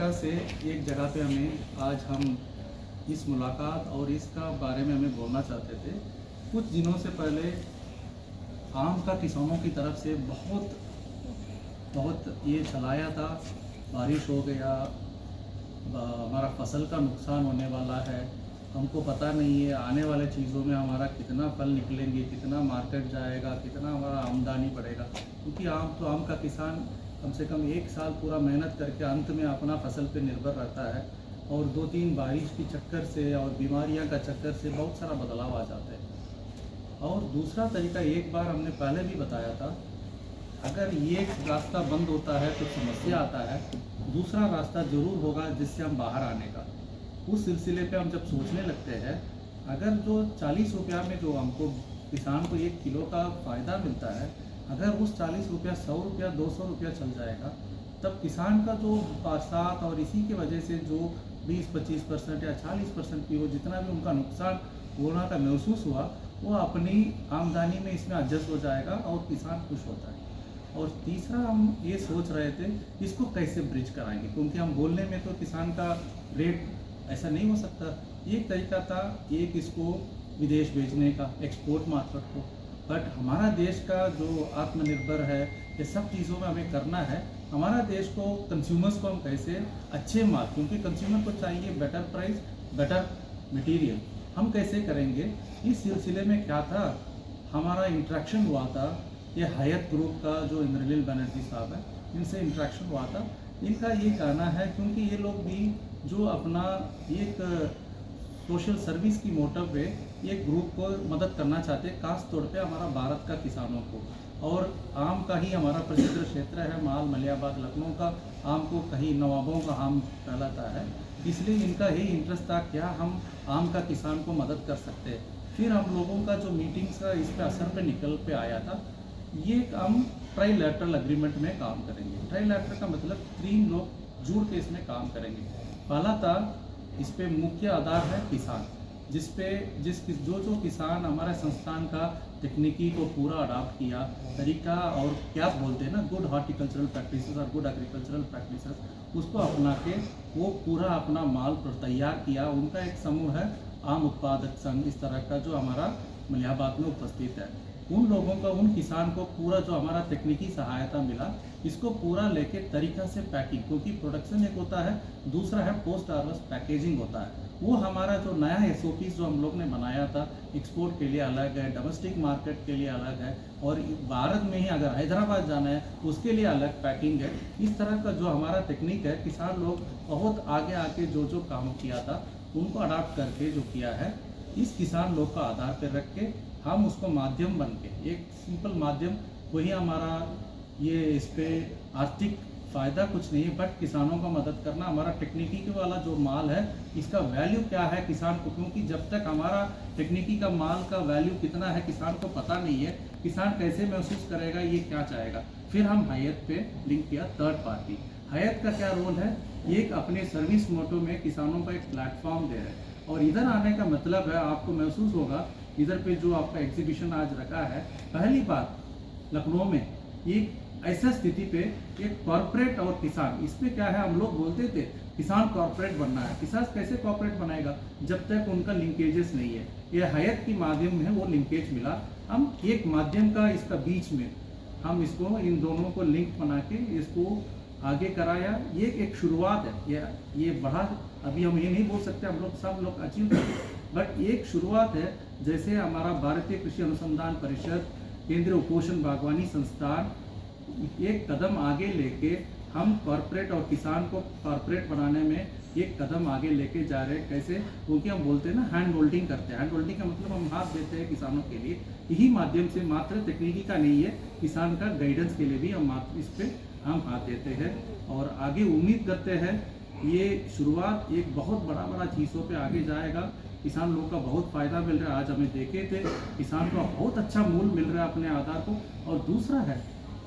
तरीक़ा से एक जगह पे आज हम इस मुलाकात और इसका बारे में हमें बोलना चाहते थे। कुछ दिनों से पहले आम का किसानों की तरफ से बहुत ये चलाया था, बारिश हो गया, हमारा फसल का नुकसान होने वाला है, हमको पता नहीं है आने वाले चीज़ों में हमारा कितना फल निकलेंगे, कितना मार्केट जाएगा, कितना हमारा आमदनी बढ़ेगा। क्योंकि आम का किसान कम से कम एक साल पूरा मेहनत करके अंत में अपना फसल पे निर्भर रहता है और 2-3 बारिश की चक्कर से और बीमारियां का चक्कर से बहुत सारा बदलाव आ जाता है। और दूसरा तरीका एक बार हमने पहले भी बताया था, अगर ये रास्ता बंद होता है तो समस्या आता है, दूसरा रास्ता ज़रूर होगा जिससे हम बाहर आने का। उस सिलसिले पे हम जब सोचने लगते हैं, अगर जो 40 रुपया में जो हमको किसान को 1 किलो का फ़ायदा मिलता है, अगर उस 40 रुपया 100 रुपया 200 रुपया चल जाएगा, तब किसान का जो बरसात और इसी की वजह से जो 20-25% या 40% की वो जितना भी उनका नुकसान होना का महसूस हुआ, वो अपनी आमदनी में इसमें एडजस्ट हो जाएगा और किसान खुश होता है। और तीसरा हम ये सोच रहे थे इसको कैसे ब्रिज कराएंगे, क्योंकि हम बोलने में तो किसान का रेट ऐसा नहीं हो सकता। एक तरीका था एक इसको विदेश भेजने का, एक्सपोर्ट मार्केट को, बट हमारा देश का जो आत्मनिर्भर है, ये सब चीज़ों में हमें करना है। हमारा देश को कंज्यूमर्स को हम कैसे अच्छे माल, क्योंकि कंज्यूमर को चाहिए बेटर प्राइस, बेटर मटेरियल, हम कैसे करेंगे। इस सिलसिले में क्या था, हमारा इंटरेक्शन हुआ था, ये हयात ग्रुप का जो इंद्रनील बनर्जी साहब है, इनसे इंटरेक्शन हुआ था। इनका ये कहना है, क्योंकि ये लोग भी जो अपना एक सोशल सर्विस की मोटिव पे एक ग्रुप को मदद करना चाहते हैं, खास तौर पे हमारा भारत का किसानों को। और आम का ही हमारा प्रसिद्ध क्षेत्र है, माल मलियाबाग लखनऊ का आम को कहीं नवाबों का आम कहलाता है, इसलिए इनका यही इंटरेस्ट था क्या हम आम का किसान को मदद कर सकते हैं। फिर हम लोगों का जो मीटिंग्स का इस पर असर पे निकल पे आया था, ये हम ट्राइलैटरल एग्रीमेंट में काम करेंगे। ट्राइलैटरल का मतलब 3 लोग जुड़ के इसमें काम करेंगे। पहला था, इस पे मुख्य आधार है किसान, जो किसान हमारे संस्थान का तकनीकी को पूरा अडाप्ट किया तरीका, और क्या बोलते हैं ना, गुड हॉर्टिकल्चरल प्रैक्टिसेस और गुड एग्रीकल्चरल प्रैक्टिसेस, उसको अपना के वो पूरा अपना माल तैयार किया। उनका एक समूह है आम उत्पादक संघ, इस तरह का जो हमारा मलियाबाग में उपस्थित है। उन लोगों का, उन किसान को पूरा जो हमारा तकनीकी सहायता मिला, इसको पूरा लेके तरीका से पैकिंग, क्योंकि प्रोडक्शन एक होता है, दूसरा है पोस्ट हार्वेस्ट पैकेजिंग होता है। वो हमारा जो नया SOPs जो हम लोग ने बनाया था, एक्सपोर्ट के लिए अलग है, डोमेस्टिक मार्केट के लिए अलग है, और भारत में ही अगर हैदराबाद जाना है उसके लिए अलग पैकिंग है। इस तरह का जो हमारा तकनीक है, किसान लोग बहुत आगे आके जो काम किया था उनको अडाप्ट करके जो किया है, इस किसान लोग का आधार पर रख के हम उसको माध्यम बन के, एक सिंपल माध्यम, वही हमारा ये इस पे आर्थिक फ़ायदा कुछ नहीं है, बट किसानों का मदद करना। हमारा तकनीकी के वाला जो माल है, इसका वैल्यू क्या है किसान को, क्योंकि जब तक हमारा तकनीकी का माल का वैल्यू कितना है किसान को पता नहीं है, किसान कैसे महसूस करेगा, ये क्या चाहेगा। फिर हम हयात पे लिंक किया थर्ड पार्टी। हयात का क्या रोल है, एक अपने सर्विस मोटो में किसानों का एक प्लेटफॉर्म दे रहे हैं। और इधर आने का मतलब है, आपको महसूस होगा इधर पे जो आपका एग्जीबिशन आज रखा है, पहली बात लखनऊ में एक ऐसा स्थिति पे एक कॉर्पोरेट और किसान, इसमें क्या है, हम लोग बोलते थे किसान कॉर्पोरेट बनना है। किसान कैसे कॉर्पोरेट बनाएगा जब तक उनका लिंकेजेस नहीं है। ये हयात के माध्यम में वो लिंकेज मिला, हम एक माध्यम का इसका बीच में हम इसको इन दोनों को लिंक बना के इसको आगे कराया। ये एक शुरुआत है, ये बढ़ा, अभी हम ये नहीं बोल सकते हम लोग सब लोग अचीव करें, बट एक शुरुआत है। जैसे हमारा भारतीय कृषि अनुसंधान परिषद, केंद्रीय उपोषण बागवानी संस्थान एक कदम आगे लेके हम कॉर्पोरेट और किसान को कॉर्पोरेट बनाने में एक कदम आगे लेके जा रहे हैं। कैसे, क्योंकि हम बोलते हैं ना, हैंड होल्डिंग करते हैं। हैंड होल्डिंग का मतलब हम हाथ देते हैं किसानों के लिए, यही माध्यम से, मात्र तकनीकी का नहीं है, किसान का गाइडेंस के लिए भी हम इस पे हम हाथ देते हैं। और आगे उम्मीद करते हैं ये शुरुआत एक बहुत बड़ा चीज़ों पे आगे जाएगा। किसान लोगों का बहुत फ़ायदा मिल रहा है, आज हमें देखे थे किसान को बहुत अच्छा मूल्य मिल रहा है अपने आधार को। और दूसरा है,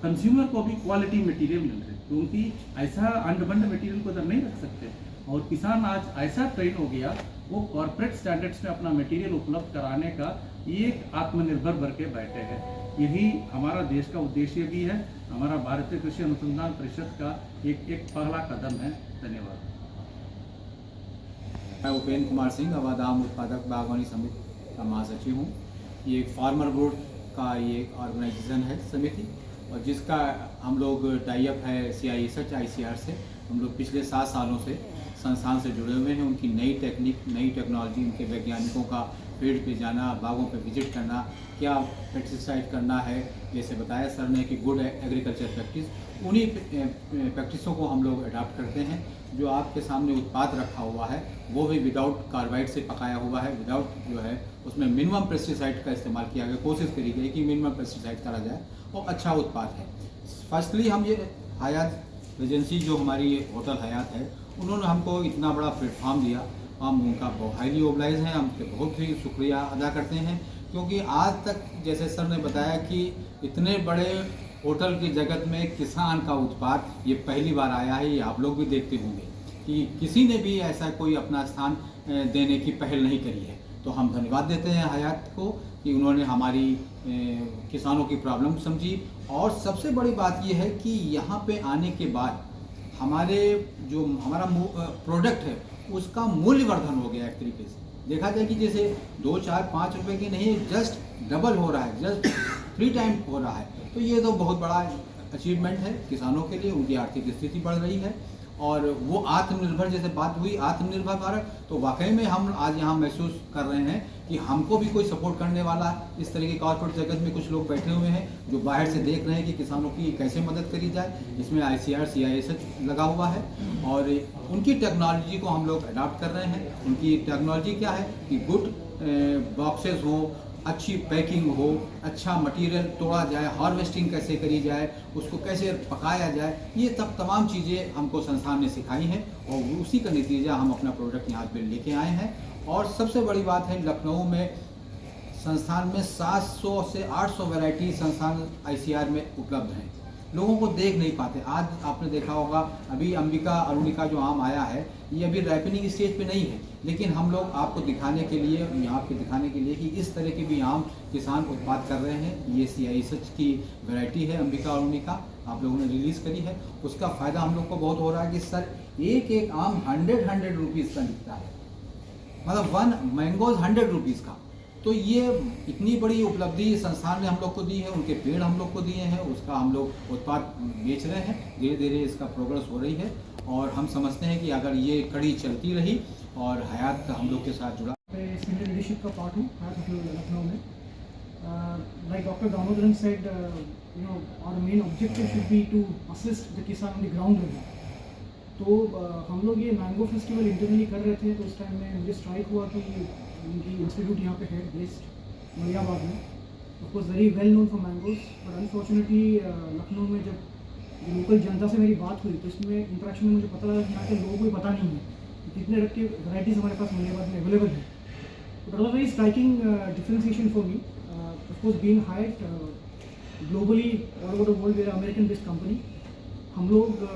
कंज्यूमर को भी क्वालिटी मटेरियल मिल रहा है, क्योंकि ऐसा अंडबंड मटेरियल को इधर नहीं रख सकते। और किसान आज ऐसा ट्रेन हो गया, वो कॉर्पोरेट स्टैंडर्ड्स में अपना मटेरियल उपलब्ध कराने का एक आत्मनिर्भर बन के बैठे हैं। यही हमारा देश का उद्देश्य भी है, हमारा भारतीय कृषि अनुसंधान परिषद का एक पहला कदम है। धन्यवाद। मैं उपेंद्र कुमार सिंह, अवादाम उत्पादक बागवानी समिति का महासचिव हूँ। ये एक फार्मर बोर्ड का ये एक ऑर्गेनाइजेशन है समिति, और जिसका हम लोग टाई अप है CISH ICAR से। हम लोग पिछले 7 सालों से संस्थान से जुड़े हुए हैं। उनकी नई टेक्निक, नई टेक्नोलॉजी, उनके वैज्ञानिकों का फील्ड पे जाना, बागों पे विजिट करना, क्या पेस्टिसाइड करना है, जैसे बताया सर ने कि गुड एग्रीकल्चर प्रैक्टिस, उन्हीं प्रैक्टिसों को हम लोग अडॉप्ट करते हैं। जो आपके सामने उत्पाद रखा हुआ है वो भी विदाउट कार्बाइड से पकाया हुआ है, विदाउट जो है उसमें मिनिमम पेस्टिसाइड का इस्तेमाल किया गया, कोशिश करी गई कि मिनिमम पेस्टिसाइड करा जाए और अच्छा उत्पाद है। फर्स्टली हम ये हयात एजेंसी, जो हमारी ये होटल हयात है, उन्होंने हमको इतना बड़ा प्लेटफॉर्म दिया, हम उनका हाईली ओबलाइज हैं, हम बहुत ही शुक्रिया अदा करते हैं। क्योंकि आज तक जैसे सर ने बताया कि इतने बड़े होटल की जगत में किसान का उत्पाद ये पहली बार आया है। ये आप लोग भी देखते होंगे कि किसी ने भी ऐसा कोई अपना स्थान देने की पहल नहीं करी है। तो हम धन्यवाद देते हैं हयात को कि उन्होंने हमारी किसानों की प्रॉब्लम समझी। और सबसे बड़ी बात ये है कि यहाँ पे आने के बाद हमारे जो हमारा प्रोडक्ट है उसका मूल्यवर्धन हो गया। एक तरीके से देखा जाए कि जैसे 2, 4, 5 रुपए की नहीं, जस्ट डबल हो रहा है, जस्ट 3 टाइम हो रहा है। तो ये तो बहुत बड़ा अचीवमेंट है किसानों के लिए, उनकी आर्थिक स्थिति बढ़ रही है और वो आत्मनिर्भर, जैसे बात हुई आत्मनिर्भर भारत, तो वाकई में हम आज यहाँ महसूस कर रहे हैं कि हमको भी कोई सपोर्ट करने वाला, इस तरह की कॉर्पोरेट जगत में कुछ लोग बैठे हुए हैं जो बाहर से देख रहे हैं कि किसानों की कैसे मदद करी जाए। इसमें ICAR CISH लगा हुआ है और उनकी टेक्नोलॉजी को हम लोग अडॉप्ट कर रहे हैं। उनकी टेक्नोलॉजी क्या है कि गुड बॉक्सेस हो, अच्छी पैकिंग हो, अच्छा मटेरियल तोड़ा जाए, हार्वेस्टिंग कैसे करी जाए, उसको कैसे पकाया जाए, ये तमाम चीज़ें हमको संस्थान ने सिखाई हैं और उसी का नतीजा हम अपना प्रोडक्ट यहाँ पे लेके आए हैं। और सबसे बड़ी बात है, लखनऊ में संस्थान में 700 से 800 वैरायटी संस्थान ICAR में उपलब्ध हैं। लोगों को देख नहीं पाते। आज आपने देखा होगा अभी अंबिका अरुणिका जो आम आया है, ये अभी राइपनिंग स्टेज पे नहीं है, लेकिन हम लोग आपको दिखाने के लिए, यहाँ पे दिखाने के लिए कि इस तरह के भी आम किसान उत्पाद कर रहे हैं। ये CISH की वैरायटी है अंबिका अरुणिका, आप लोगों ने रिलीज़ करी है। उसका फ़ायदा हम लोग को बहुत हो रहा है कि सर एक आम 100 रुपीज़ का बिकता है, मतलब 1 मैंगोज 100 रुपीज़ का। तो ये इतनी बड़ी उपलब्धि संस्थान ने हम लोग को दी है, उनके पेड़ हम लोग को दिए हैं, उसका हम लोग उत्पाद बेच रहे हैं। धीरे धीरे इसका प्रोग्रेस हो रही है और हम समझते हैं कि अगर ये कड़ी चलती रही और हयात हम लोग के साथ जुड़ा। सीनियर लीडरशिप का पार्ट हूँ हयात लखनऊ में। Like doctor Damodaran said, our main objective should be to assist the kisan on the ground level. तो हम लोग ये मैंगो फेस्टिवल इंटरनली कर रहे थे, तो उस टाइम में मुझे स्ट्राइक हुआ कि उनकी इंस्टीट्यूट यहाँ पे है बेस्ड मलियाबाग में, of course very well known for mangoes. But unfortunately Lucknow में जब लोकल जनता से मेरी बात हुई तो इसमें इंटरेक्शन में मुझे पता लगा कि यहाँ के लोगों को पता नहीं है कि कितने रख के वैराइटीज़ हमारे पास मलियाबाग में अवेलेबल है। तो that was very striking differentiation for me. Of course being hired globally all over the world, we are American based company. हम लोग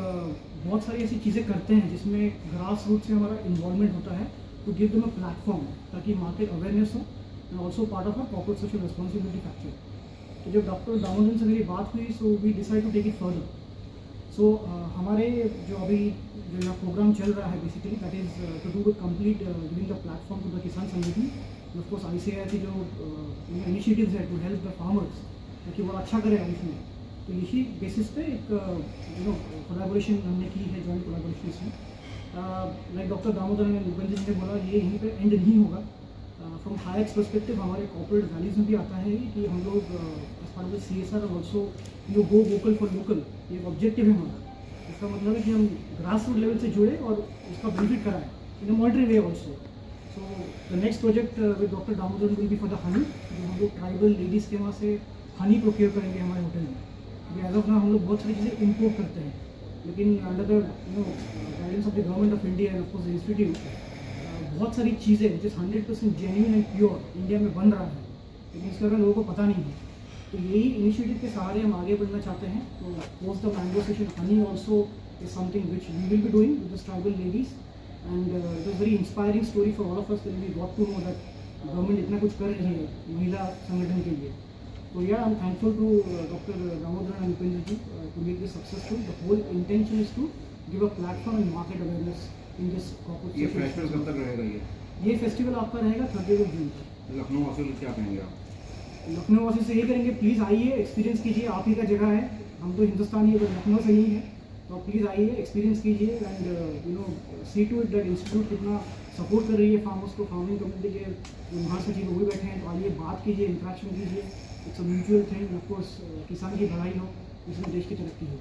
बहुत सारी ऐसी चीज़ें करते हैं जिसमें ग्रास रूट से हमारा इन्वॉल्वमेंट होता है to give them a platform, ताकि मार्केट अवेयरनेस हो and also part of our corporate social responsibility factor. तो जब डॉक्टर दामोदरन से मेरी बात हुई, so we decide to take it further. So हमारे जो अभी जो यहाँ प्रोग्राम चल रहा है basically that is to do with complete giving the platform to the किसान संगठन। ऑफ कोर्स ICAR की जो इनिशिएटिव्स है टू हेल्प द फार्मर्स, ताकि वो अच्छा करें लाइफ में। तो इसी बेसिस पे एक कोलैबोरेशन हमने की है, जॉइंट कोलैबोरेशन इसमें। Like doctor Damodaran and Upendra ji ने बोला, ये यहीं पे एंड नहीं होगा। फ्रॉम हायर्स पर्सपेक्टिव हमारे कॉर्पोरेट वैल्यूज में भी आता है कि हम लोग एज पार्ट ऑफ CSR और also go vocal for local, ये ऑब्जेक्टिव है हमारा। इसका मतलब है कि हम ग्रास रूट लेवल से जुड़े और उसका बेनिफिट कराएं in a moderate way also. So the next project with doctor Damodaran will be for the honey, जो हम लोग ट्राइबल लेडीज़ के वहाँ से हनी प्रोक्योर करेंगे हमारे होटल में। एज ऑफ नाउ हम लोग बहुत सारी चीज़ें इम्पोर्ट करते हैं, लेकिन under the guidance of the government of India end of course institute, बहुत सारी चीज़ें जो 100% जेन्युइन एंड प्योर इंडिया में बन रहा है, लेकिन इसके बारे में लोगों को पता नहीं है। तो यही इनिशिएटिव के सहारे हम आगे बढ़ना चाहते हैं। तो post the mango session honey also is something which we will be doing with the tribal ladies, and it was very inspiring story for all of us when we got to know that government इतना कुछ कर रही है महिला संगठन के लिए। So yeah, I'm thankful to Dr. Damodaran and Upendra ji to make this successful. The whole intention is to give a platform and market awareness in this corporate. ये फेस्टिवल कब तक रहेगा ये फेस्टिवल आपका रहेगा 30 जून तक। लखनऊ वासियों को क्या कहेंगे आप? लखनऊ वासी से यही करेंगे, प्लीज़ आइए, एक्सपीरियंस कीजिए, आप ही का जगह है। हम तो हिंदुस्तानी है, लखनऊ से नहीं है, तो आप प्लीज़ आइए, एक्सपीरियंस कीजिए and see to it that institute कितना सपोर्ट कर रही है फार्मर्स को, फार्मिंग कम्युनिटी के महासचिव वो भी बैठे हैं, तो आइए बात कीजिए, इंटरेक्शन कीजिए। It's a mutual thing, of course किसान की भलाई हो, इसमें देश की तरक्की हो।